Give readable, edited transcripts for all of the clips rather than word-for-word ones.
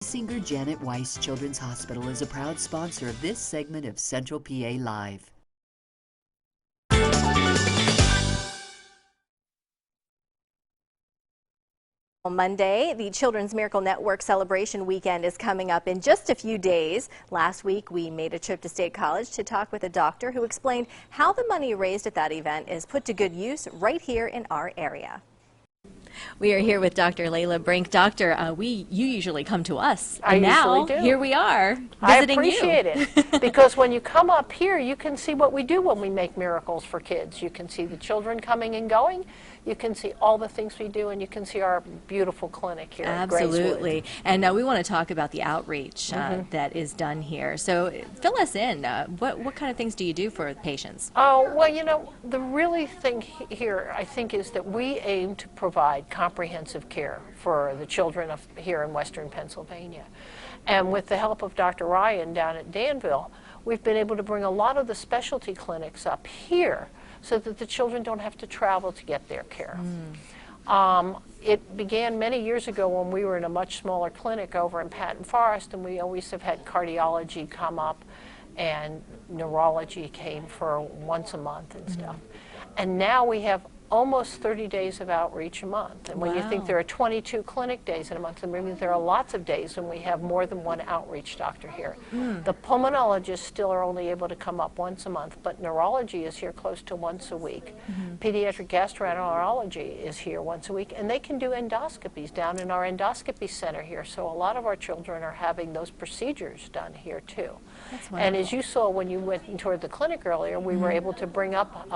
Singer Janet Weiss Children's Hospital is a proud sponsor of this segment of Central PA Live. Monday, the Children's Miracle Network celebration weekend is coming up in just a few days. Last week, we made a trip to State College to talk with a doctor who explained how the money raised at that event is put to good use right here in our area. We are here with Dr. Layla Brink. Doctor, you usually come to us, and now here we are visiting you. I appreciate it because when you come up here, you can see what we do when we make miracles for kids. You can see the children coming and going. You can see all the things we do, and you can see our beautiful clinic here. Absolutely. And we want to talk about the outreach that is done here. So fill us in. What kind of things do you do for patients? Oh, well, you know, the really thing here, I think, is that we aim to provide comprehensive care for the children here in Western Pennsylvania. And with the help of Dr. Ryan down at Danville, we've been able to bring a lot of the specialty clinics up here so that the children don't have to travel to get their care. It began many years ago when we were in a much smaller clinic over in Patton Forest, and we always have had cardiology come up, and neurology came for once a month and stuff. And now we have almost 30 days of outreach a month. And when you think there are 22 clinic days in a month, it means there are lots of days when we have more than one outreach doctor here. The pulmonologists still are only able to come up once a month, but neurology is here close to once a week. Pediatric gastroenterology is here once a week, and they can do endoscopies down in our endoscopy center here. So a lot of our children are having those procedures done here too. And as you saw when you went toward the clinic earlier, we were able to bring up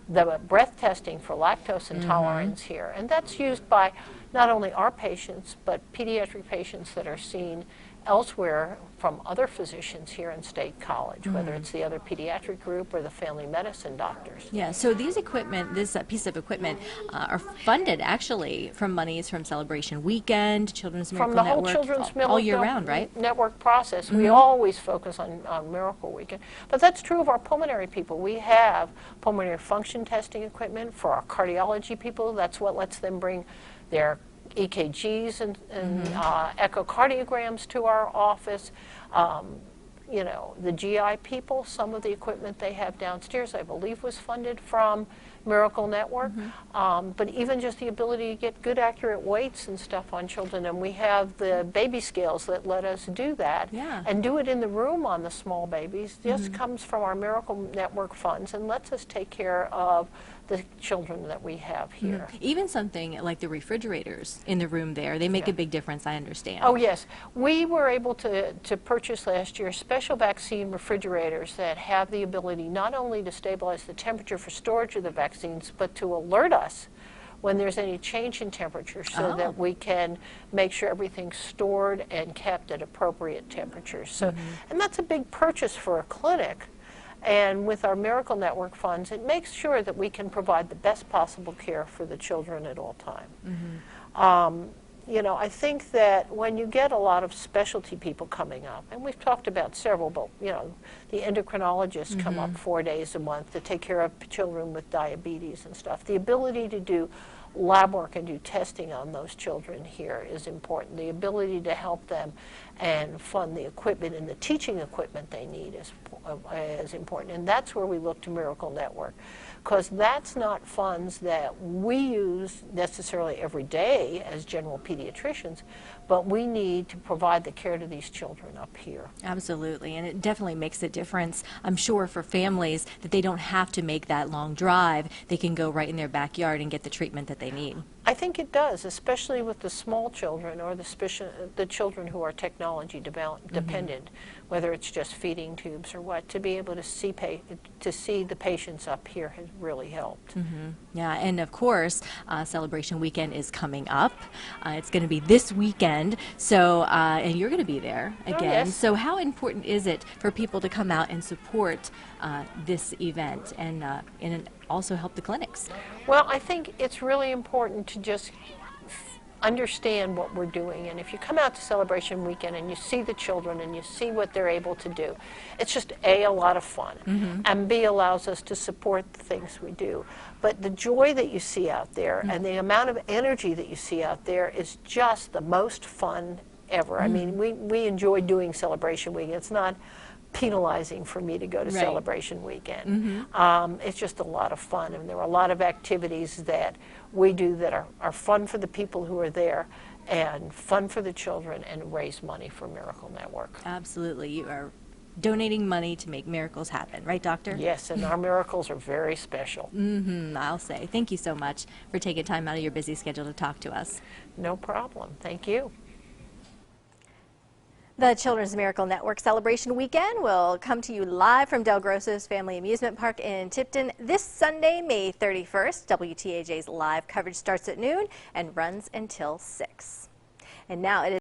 the breath testing for lactose intolerance here. And that's used by not only our patients, but pediatric patients that are seen elsewhere from other physicians here in State College, whether it's the other pediatric group or the family medicine doctors. Yeah, so these equipment, this piece of equipment are funded actually from monies from Celebration Weekend, Children's Miracle Network, from the whole Children's Miracle all year round, right? Network process. We always focus on Miracle Weekend. But that's true of our pulmonary people. We have pulmonary function testing equipment for our cardiology people. That's what lets them bring their EKGs and echocardiograms to our office. You know, the GI people, some of the equipment they have downstairs, I believe, was funded from Miracle Network. But even just the ability to get good, accurate weights and stuff on children, and we have the baby scales that let us do that and do it in the room on the small babies. This comes from our Miracle Network funds and lets us take care of the children that we have here. Even something like the refrigerators in the room there, they make a big difference, I understand. Oh yes, we were able to purchase last year special vaccine refrigerators that have the ability not only to stabilize the temperature for storage of the vaccines, but to alert us when there's any change in temperature so that we can make sure everything's stored and kept at appropriate temperatures. So, and that's a big purchase for a clinic. And with our Miracle Network funds, it makes sure that we can provide the best possible care for the children at all times. You know, I think that when you get a lot of specialty people coming up, and we've talked about several, but you know, the endocrinologists come up 4 days a month to take care of children with diabetes and stuff. The ability to do lab work and do testing on those children here is important. The ability to help them and fund the equipment and the teaching equipment they need is important. And that's where we look to Miracle Network, because that's not funds that we use necessarily every day as general pediatricians, but we need to provide the care to these children up here. Absolutely, and it definitely makes a difference, I'm sure, for families that they don't have to make that long drive. They can go right in their backyard and get the treatment that they need. I think it does, especially with the small children or the children who are technology dependent, whether it's just feeding tubes or what. To be able to see the patients up here has really helped. Yeah, and of course, Celebration Weekend is coming up. It's going to be this weekend, so and you're going to be there again. So how important is it for people to come out and support this event and also help the clinics? Well, I think it's really important to just understand what we're doing. And if you come out to Celebration Weekend and you see the children and you see what they're able to do, it's just A, lot of fun, and B, allows us to support the things we do. But the joy that you see out there and the amount of energy that you see out there is just the most fun ever. I mean, we enjoy doing Celebration Week. It's not penalizing for me to go to Celebration Weekend. It's just a lot of fun, and there are a lot of activities that we do that are fun for the people who are there and fun for the children and raise money for Miracle Network. Absolutely. You are donating money to make miracles happen, right, Doctor? Yes, and our miracles are very special. I'll say. Thank you so much for taking time out of your busy schedule to talk to us. No problem. Thank you. The Children's Miracle Network Celebration Weekend will come to you live from Del Grosso's Family Amusement Park in Tipton this Sunday, May 31st. WTAJ's live coverage starts at noon and runs until 6. And now it is